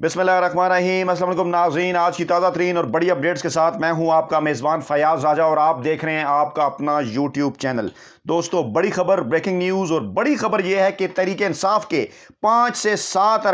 बिस्मिल्लाहिर्रहमानिर्रहीम। अस्सलाम वालेकुम नाज़रीन, आज की ताज़ा तरीन और बड़ी अपडेट्स के साथ मैं हूं आपका मेज़बान फ़याज़ राजा और आप देख रहे हैं आपका अपना यूट्यूब चैनल। दोस्तों, बड़ी खबर, ब्रेकिंग न्यूज़ और बड़ी खबर यह है कि तहरीक इंसाफ के 5 से 7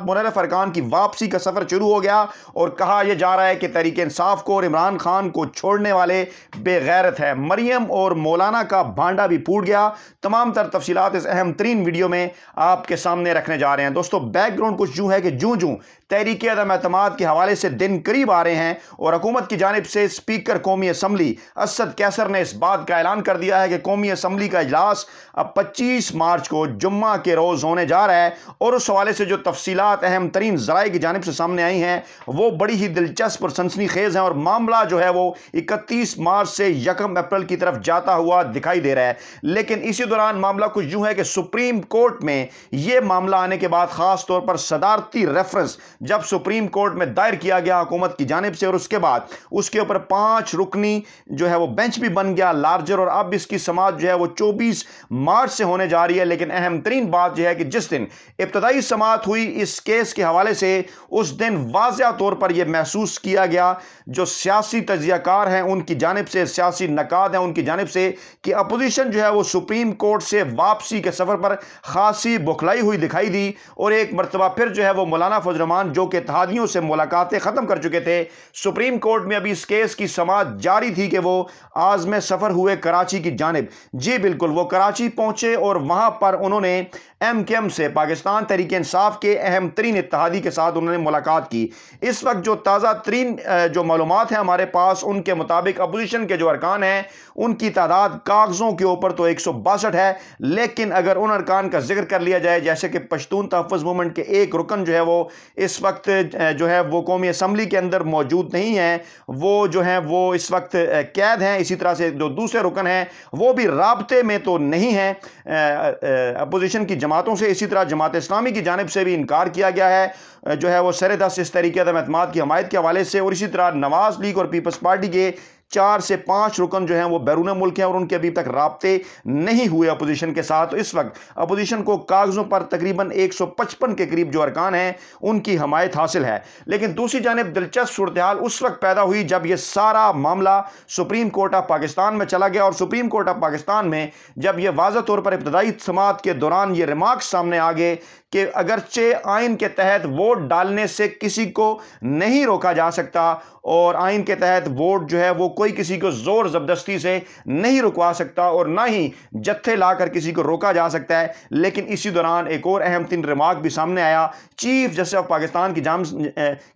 मुनर्रफ अरकान की वापसी का सफ़र शुरू हो गया और कहा यह जा रहा है कि तहरीक इंसाफ को और इमरान खान को छोड़ने वाले बेगैरत है। मरियम और मौलाना का भांडा भी फूट गया। तमाम तर तफसीलात इस अहम तरीन वीडियो में आपके सामने रखने जा रहे हैं। दोस्तों, बैकग्राउंड कुछ यूं है कि जूं तहरीक अदम एतमाद के हवाले से दिन करीब आ रहे हैं और हुकूमत की जानिब से स्पीकर कौमी असम्बली असद कैसर ने इस बात का ऐलान कर दिया है कि कौमी असम्बली का इजलास अब 25 मार्च को जुम्मा के रोज़ होने जा रहा है। और उस हवाले से जो तफसीलात अहम तरीन ज़राए की जानिब से सामने आई हैं वो बड़ी ही दिलचस्प और सनसनीखेज़ हैं और मामला जो है वो 31 मार्च से 1 अप्रैल की तरफ जाता हुआ दिखाई दे रहा है। लेकिन इसी दौरान मामला कुछ यूं है कि सुप्रीम कोर्ट में यह मामला आने के बाद खास तौर पर सदारती रेफरेंस जब सुप्रीम कोर्ट में दायर किया गया हुकूमत की जानिब से और उसके बाद उसके ऊपर 5 रुकनी जो है वो बेंच भी बन गया लार्जर, और अब इसकी समाअत जो है वो 24 मार्च से होने जा रही है। लेकिन अहम तरीन बात यह है कि जिस दिन इब्तदाई समाअत हुई इस केस के हवाले से उस दिन वाज़ेह तौर पर यह महसूस किया गया जो सियासी तजियाकार हैं उनकी जानिब से, सियासी नकाद हैं उनकी जानिब से, कि अपोजिशन जो है वो सुप्रीम कोर्ट से वापसी के सफ़र पर खासी बुखलाई हुई दिखाई दी। और एक मरतबा फिर जो है वो मौलाना फजल रहमान जो कि इत्तेहादियों से मुलाकातें ख़त्म कर चुके थे, सुप्रीम कोर्ट में अभी इस केस की समाअत जारी थी कि वो आज़म सफ़र हुए कराची की जानिब। जी बिल्कुल, वो कराची पहुंचे और वहां पर उन्होंने MKM से, पाकिस्तान तहरीक इंसाफ के अहम तरीन इत्तेहादी के साथ उन्होंने मुलाकात की। इस वक्त जो ताज़ा तरीन जो मालूमात हैं हमारे पास, उनके मुताबिक अपोजिशन के जो अरकान हैं उनकी तादाद कागज़ों के ऊपर तो 162 है, लेकिन अगर उन अरकान का जिक्र कर लिया जाए जैसे कि पश्तून तहफ़्फ़ुज़ मूवमेंट के एक रुकन जो है वो इस वक्त जो है वो कौमी असम्बली के अंदर मौजूद नहीं है, वो जो है वो इस वक्त कैद हैं। इसी तरह से जो दूसरे रुकन हैं वो भी राब्ते में तो नहीं हैं अपोजिशन की जमातों से। इसी तरह जमात इस्लामी की जानिब से भी इनकार किया गया है जो है वो सर-ए-दस्त इस तहरीक अदम एतमाद की हमायत के हवाले से। और इसी तरह नवाज लीग और पीपल्स पार्टी के 4 से 5 रुकन जो हैं वो बैरून मुल्क हैं और उनके अभी तक राब्ते नहीं हुए अपोजिशन के साथ। तो इस वक्त अपोजिशन को कागज़ों पर तकरीबन 155 के करीब जो अरकान हैं उनकी हमायत हासिल है। लेकिन दूसरी जानिब दिलचस्प सूरत हाल उस वक्त पैदा हुई जब यह सारा मामला सुप्रीम कोर्ट ऑफ पाकिस्तान में चला गया। और सुप्रीम कोर्ट ऑफ पाकिस्तान में जब यह वाज़ह तौर पर इब्तदाई समाअत के दौरान ये रिमार्क्स सामने आ गए कि अगरचे आइन के तहत वोट डालने से किसी को नहीं रोका जा सकता और आइन के तहत वोट जो है वो कोई किसी को जोर जबरदस्ती से नहीं रुकवा सकता और ना ही जत्थे लाकर किसी को रोका जा सकता है। लेकिन इसी दौरान एक और अहम तीन रिमार्क भी सामने आया चीफ जस्टिस ऑफ पाकिस्तान की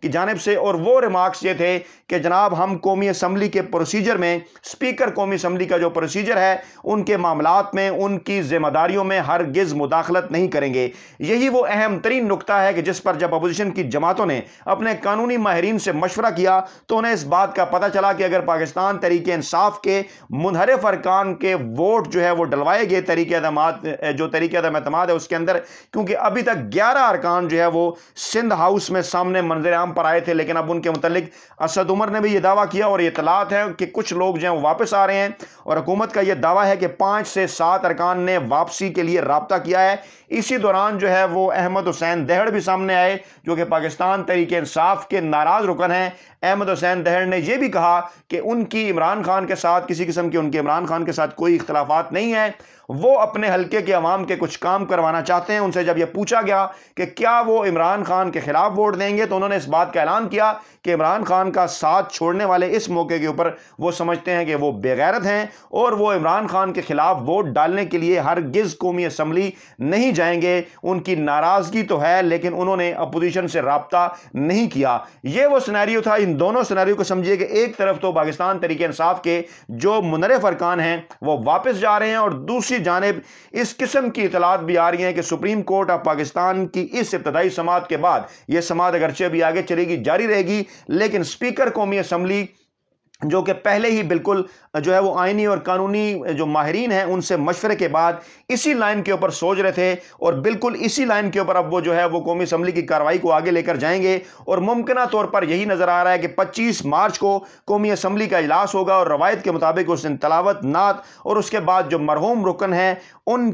जानिब से, और वो रिमार्क्स ये थे कि जनाब हम कौमी असम्बली के प्रोसीजर में, स्पीकर कौमी असम्बली का जो प्रोसीजर है उनके मामलात में, उनकी जिम्मेदारियों में हरगिज़ मुदाखलत नहीं करेंगे। यही वो अहम तरीन नुकता है कि जिस पर जब अपोजिशन की जमातों ने अपने कानूनी माहिरीन से मशवरा किया तो उन्हें इस बात का पता चला कि अगर पाकिस्तान तहरीक इंसाफ के मुनहरिफ अरकान के वोट जो है वो डलवाए गए तहरीक अदम एतमाद है उसके अंदर, क्योंकि अभी तक 11 अरकान जो है वो सिंध हाउस में सामने मंजर आम पर आए थे, लेकिन अब उनके मुतल्लिक असद उमर ने भी यह दावा किया और ये इतलात है कि कुछ लोग जो है वापस आ रहे हैं। और हुकूमत का यह दावा है कि 5 से 7 अरकान ने वापसी के लिए राब्ता किया है। इसी दौरान जो है वो अहमद हुसैन दहड़ भी सामने आए जो कि पाकिस्तान तहरीक इंसाफ के नाराज रुकन हैं। अहमद हुसैन दहड़ ने यह भी कहा कि उनकी इमरान खान के साथ किसी किस्म की उनके इमरान खान के साथ कोई इख्तलाफात नहीं है, वो अपने हल्के के अवाम के कुछ काम करवाना चाहते हैं। उनसे जब यह पूछा गया कि क्या वो इमरान खान के खिलाफ वोट देंगे तो उन्होंने इस बात का ऐलान किया कि इमरान खान का साथ छोड़ने वाले इस मौके के ऊपर वो समझते हैं कि वो बेगैरत हैं और वो इमरान खान के खिलाफ वोट डालने के लिए हरगिज़ कौमी असम्बली नहीं जाएंगे। उनकी नाराज़गी तो है लेकिन उन्होंने अपोजिशन से राब्ता नहीं किया। यह वो सिनेरियो था। इन दोनों सिनेरियो को समझिए कि एक तरफ तो पाकिस्तान तहरीक इंसाफ के जो मुनहरिफ अरकान हैं वो वापस जा रहे हैं और दूसरी जानिब इस किस्म की इतलात भी आ रही हैं कि सुप्रीम कोर्ट ऑफ पाकिस्तान की इस इब्तदाई समाअत के बाद यह समाअत अगरचे भी आगे चलेगी, जारी रहेगी, लेकिन स्पीकर कौमी असम्बली जो कि पहले ही बिल्कुल जो है वो आईनी और कानूनी जो माहिरीन हैं उनसे मशवरे के बाद इसी लाइन के ऊपर सोच रहे थे और बिल्कुल इसी लाइन के ऊपर अब वो जो है वो कौमी असम्बली की कार्रवाई को आगे लेकर जाएंगे। और मुमकिन तौर पर यही नज़र आ रहा है कि 25 मार्च को कौमी असम्बली का इजलास होगा और रवायत के मुताबिक उस दिन तलावत, नात और उसके बाद जो मरहूम रुकन हैं ان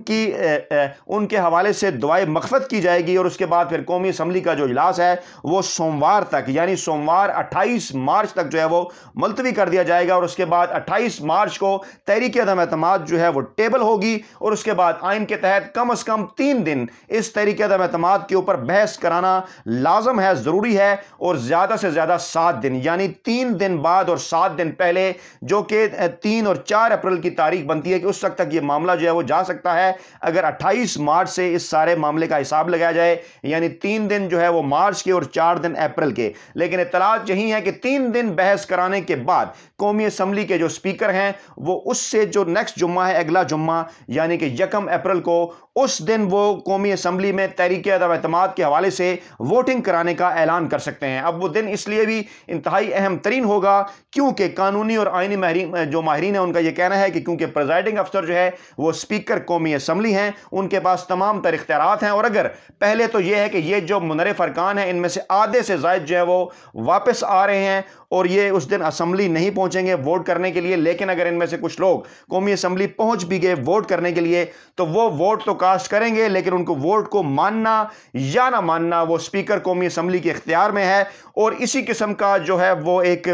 کے حوالے سے دعائے مغفرت کی جائے گی، اور اس کے بعد پھر قومی اسمبلی کا جو اجلاس ہے وہ سوموار تک، یعنی سوموار 28 مارچ تک جو ہے وہ ملتوی کر دیا جائے گا، اور اس کے بعد 28 مارچ کو تحریک عدم اعتماد جو ہے وہ ٹیبل ہوگی، اور اس کے بعد آئین کے تحت کم از کم 3 دن اس تحریک عدم اعتماد کے اوپر بحث کرانا لازم ہے، ضروری ہے، اور زیادہ سے زیادہ 7 دن، یعنی 3 دن بعد اور 7 دن پہلے، جو کہ 3 اور 4 اپریل کی تاریخ بنتی ہے کہ اس وقت تک یہ معاملہ جو ہے وہ جا سکتا ہے، اگر 28 مارچ سے اس سارے معاملے کا حساب لگایا جائے، یعنی 3 دن جو ہے وہ مارچ کے اور 4 دن اپریل کے۔ لیکن اطلاعات یہی ہیں کہ 3 دن بحث کرانے کے بعد قومی اسمبلی کے جو سپیکر ہیں وہ اس سے جو نیکسٹ جمعہ ہے، اگلا جمعہ یعنی کہ 1 اپریل کو، اس دن وہ قومی اسمبلی میں تحریک عدم اعتماد کے حوالے سے ووٹنگ کرانے کا اعلان کر سکتے ہیں۔ اب وہ دن اس لیے بھی انتہائی اہم ترین ہوگا کیونکہ قانونی اور آئینی ماہرین ہیں، ان کا یہ کہنا ہے کہ کیونکہ پریزائڈنگ افسر جو ہے وہ سپیکر قومی اسمبلی ہیں، ان کے پاس تمام تر اختیارات ہیں، اور اگر پہلے تو یہ ہے کہ یہ جو منحرف ارکان ہیں ان میں سے آدھے سے زائد جو ہے وہ واپس آ رہے ہیں اور یہ اس دن اسمبلی نہیں پہنچیں گے ووٹ کرنے کے لیے، لیکن اگر ان میں سے کچھ لوگ قومی اسمبلی پہنچ بھی گئے ووٹ کرنے کے لیے تو وہ ووٹ تو کاسٹ کریں گے، لیکن ان کو ووٹ کو ماننا یا نہ ماننا وہ سپیکر قومی اسمبلی کے اختیار میں ہے، اور اسی قسم کا جو ہے وہ ایک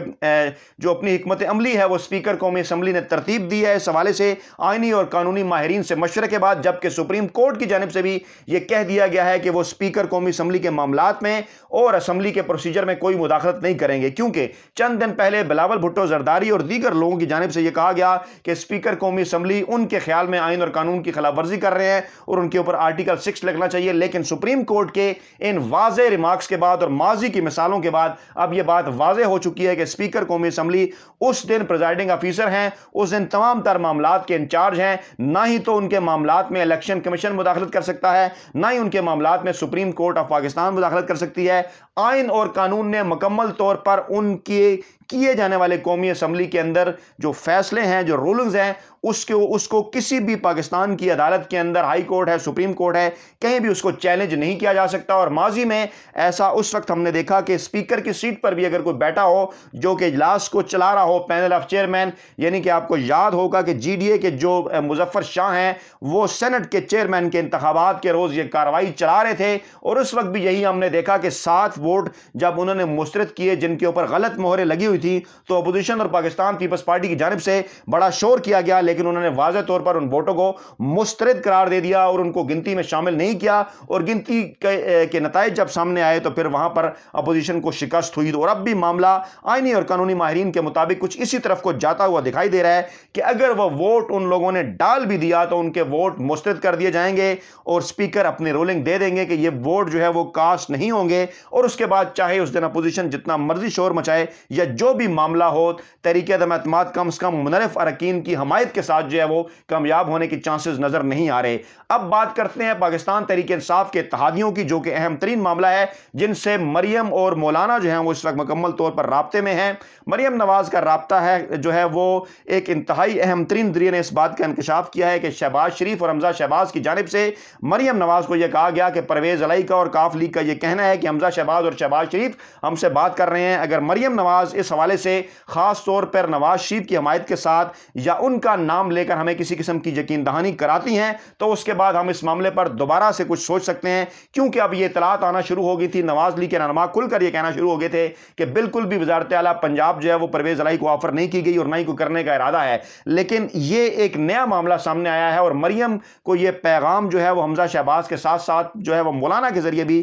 جو اپنی حکمت عملی ہے وہ سپیکر قومی اسمبلی نے ترتیب دی ہے اس حوالے سے آئینی اور قانونی ماہرین سے مشورے کے بعد، جبکہ سپریم کورٹ کی جانب سے بھی یہ کہہ دیا گیا ہے کہ وہ سپیکر قومی اسمبلی کے معاملات میں اور اسمبلی کے پروسیجر میں کوئی مداخلت نہیں کریں گے، کیونکہ چند دن پہلے بلاول بھٹو زرداری اور دیگر لوگوں کی جانب سے یہ کہا گیا کہ سپیکر قومی اسمبلی ان کے خیال میں آئین اور قانون کی خلاف ورزی کر رہے ہیں اور ان کے اوپر آرٹیکل 6 لگنا چاہیے، لیکن سپریم کورٹ کے ان واضح ریمارکس کے بعد اور ماضی کی مثالوں کے بعد اب یہ بات واضح ہو چکی ہے کہ سپیکر قومی اسمبلی اس دن پریزائڈنگ آفیسر ہیں، اس دن تمام تر معاملات کے انچارج ہیں، نہ ہی تو ان کے معاملات میں الیکشن کمیشن مداخلت کر سکتا ہے، نہ ہی ان کے معاملات میں سپریم کورٹ آف پاکستان مداخلت کر سکتی ہے۔ آئین اور قانون نے مکمل طور پر ان کے کیے جانے والے قومی اسمبلی کے اندر جو فیصلے ہیں، جو رولنگز ہیں، اس کو کسی بھی پاکستان کی عدالت کے اندر، ہائی کورٹ ہے، سپریم کورٹ ہے، کہیں بھی اس کو چیلنج نہیں کیا جا سکتا، اور ماضی میں ایسا اس وقت ہم نے دیکھا کہ اسپیکر کی سیٹ پر بھی اگر کوئی بیٹھا ہو جو کہ اجلاس کو چلا رہا ہو، پینل آف چیئرمین، یعنی کہ آپ کو یاد ہوگا کہ جی ڈی اے کے جو مظفر شاہ ہیں وہ سینٹ کے چیئرمین کے انتخابات کے روز یہ کارروائی چلا رہے تھے، اور اس وقت بھی یہی ہم نے دیکھا کہ 7 ووٹ جب انہوں نے مسترد کیے جن کے اوپر غلط مہریں لگی ہوئی تھی تو اپوزیشن اور پاکستان پیپلز پارٹی کی جانب سے بڑا شور کیا گیا، لیکن انہوں نے واضح طور پر ان ووٹوں کو مسترد قرار دے دیا اور ان کو گنتی میں شامل نہیں کیا، اور گنتی کے نتائج جب سامنے آئے تو پھر وہاں پر اپوزیشن کو شکست ہوئی، اور اب بھی معاملہ آئینی اور قانونی ماہرین کے مطابق کچھ اسی طرف کو جاتا ہوا دکھائی دے رہا ہے کہ اگر وہ ووٹ ان لوگوں نے ڈال بھی دیا تو ان کے ووٹ مسترد کر دیے جائیں گے اور سپیکر اپنی رولنگ دے دیں گے کہ یہ ووٹ جو ہے وہ کاسٹ نہیں ہوں گے، اور اس کے بعد چاہے اس دن اپوزیشن جتنا مرضی شور مچائے یا جو بھی معاملہ ہو، تحریک عدم اعتماد کم از کم منحرف اراکین کی حمایت کے ساتھ جو ہے وہ کامیاب ہونے کی چانسز نظر نہیں آ رہے۔ اب بات کرتے ہیں پاکستان تحریک انصاف کے اتحادیوں کی، جو کہ اہم ترین معاملہ ہے، جن سے مریم اور مولانا جو ہیں وہ اس وقت مکمل طور پر رابطے میں ہیں۔ مریم نواز کا رابطہ ہے جو ہے وہ ایک انتہائی اہم ترین ذریعے نے اس بات کا انکشاف کیا ہے کہ شہباز شریف اور حمزہ شہباز کی جانب سے مریم نواز کو یہ کہا گیا کہ پرویز علیہ کا اور کاف لیگ کا یہ کہنا ہے کہ حمزہ شہباز اور شہباز شریف ہم سے بات کر رہے ہیں، اگر مریم نواز اس حوالے سے خاص طور پر نواز شریف کی حمایت کے ساتھ یا ان کا نام لے کر ہمیں کسی قسم کی یقین دہانی کراتی ہیں تو اس کے بعد ہم اس معاملے پر دوبارہ سے کچھ سوچ سکتے ہیں، کیونکہ اب یہ اطلاعات آنا شروع ہو گئی تھی، نواز لیگ کے رہنما کھل کر یہ کہنا شروع ہو گئے تھے کہ بالکل بھی وزارت اعلیٰ پنجاب جو ہے وہ پرویز علیہ کو آفر نہیں کی گئی اور نہ ہی کو کرنے کا ارادہ ہے، لیکن یہ ایک نیا معاملہ سامنے آیا ہے اور مریم کو یہ پیغام جو ہے وہ حمزہ شہباز کے ساتھ ساتھ جو ہے وہ مولانا کے ذریعے بھی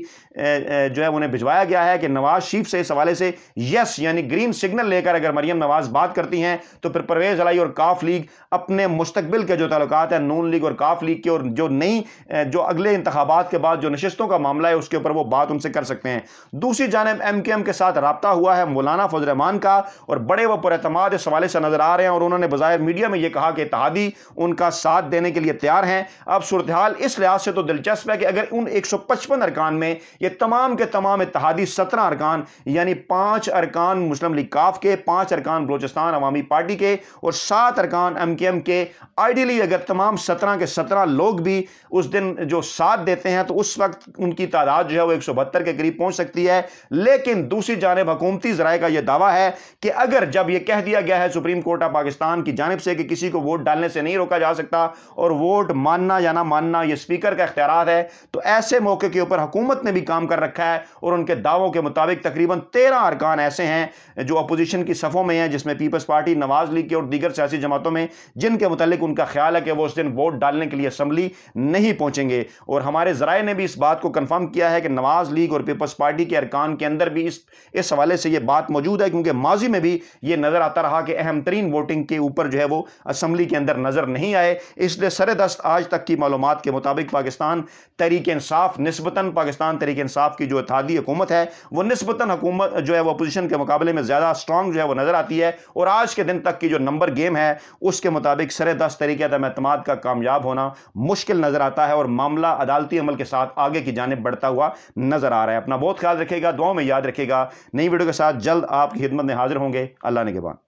جو ہے انہیں بھجوایا گیا ہے کہ نواز شریف سے اس حوالے سے یس یعنی گرین سگنل لے کر اگر مریم نواز بات کرتی ہیں تو پھر پرویز علیہ اور کاف لیگ اپنے مستقبل کے جو تعلقات ہیں نون لیگ اور کاف لیگ کے اور جو نئی جو اگلے انتخابات کے بعد جو نشستوں کا معاملہ ہے اس کے اوپر وہ بات ان سے کر سکتے ہیں۔ دوسری جانب ایم کے ایم کے ساتھ رابطہ ہوا ہے مولانا فضل الرحمان کا اور بڑے وہ پر اعتماد اس حوالے سے نظر آ رہے ہیں اور انہوں نے بظاہر میڈیا میں یہ کہا کہ اتحادی ان کا ساتھ دینے کے لیے تیار ہیں۔ اب صورتحال اس لحاظ سے تو دلچسپ ہے کہ اگر ان 155 ارکان میں یہ تمام کے تمام اتحادی 17 ارکان یعنی 5 ارکان مسلم لیگ काफ के, 5 अरकान बलोचिस्तान अवामी पार्टी के और 7 अरकान MKM के। आइडियली अगर तमाम 17 के 17 लोग भी उस दिन जो साथ देते हैं तो उस वक्त उनकी तादाद जो है वो 172 के करीब पहुंच सकती है। लेकिन दूसरी जानिब हुकूमती ज़राए का यह दावा है कि अगर जब यह कह दिया गया है सुप्रीम कोर्ट ऑफ पाकिस्तान की जानिब से कि किसी को वोट डालने से नहीं रोका जा सकता और वोट मानना या ना मानना यह स्पीकर का इख्तियार है, तो ऐसे मौके के ऊपर हुकूमत ने भी काम कर रखा है और उनके दावों के मुताबिक तकरीबन 13 अरकान ऐसे हैं जो अपोजिशन की सफ़ों में हैं, जिसमें पीपल्स पार्टी, नवाज लीग की और दीगर सियासी जमातों में, जिनके मुतालिक उनका ख्याल है कि वो उस दिन वोट डालने के लिए असम्बली नहीं पहुंचेंगे। और हमारे ज़राए ने भी इस बात को कन्फर्म किया है कि नवाज लीग और पीपल्स पार्टी के अरकान के अंदर भी इस हवाले से यह बात मौजूद है, क्योंकि माजी में भी यह नजर आता रहा कि अहम तरीन वोटिंग के ऊपर जो है वो असम्बली के अंदर नजर नहीं आए। इसलिए सरेदस्त आज तक की मालूमात के मुताबिक पाकिस्तान तहरीक इंसाफ निस्बतन पाकिस्तान तहरीक इंसाफ की जो इत्तेहादी हुकूमत है वो निस्बतन हुकूमत जो है वो अपोजिशन के मुकाबले में ज़्यादा स्ट्रांग जो है वो नजर आती है। और आज के दिन तक की जो नंबर गेम है उसके मुताबिक सरेदस्त तरीके एतमाद का कामयाब होना मुश्किल नजर आता है और मामला अदालती अमल के साथ आगे की जानिब बढ़ता हुआ नजर आ रहा है। अपना बहुत ख्याल रखेगा, दुआओं में याद रखेगा। नई वीडियो के साथ जल्द आपकी खिदमत में हाजिर होंगे। अल्लाह ने के बाद।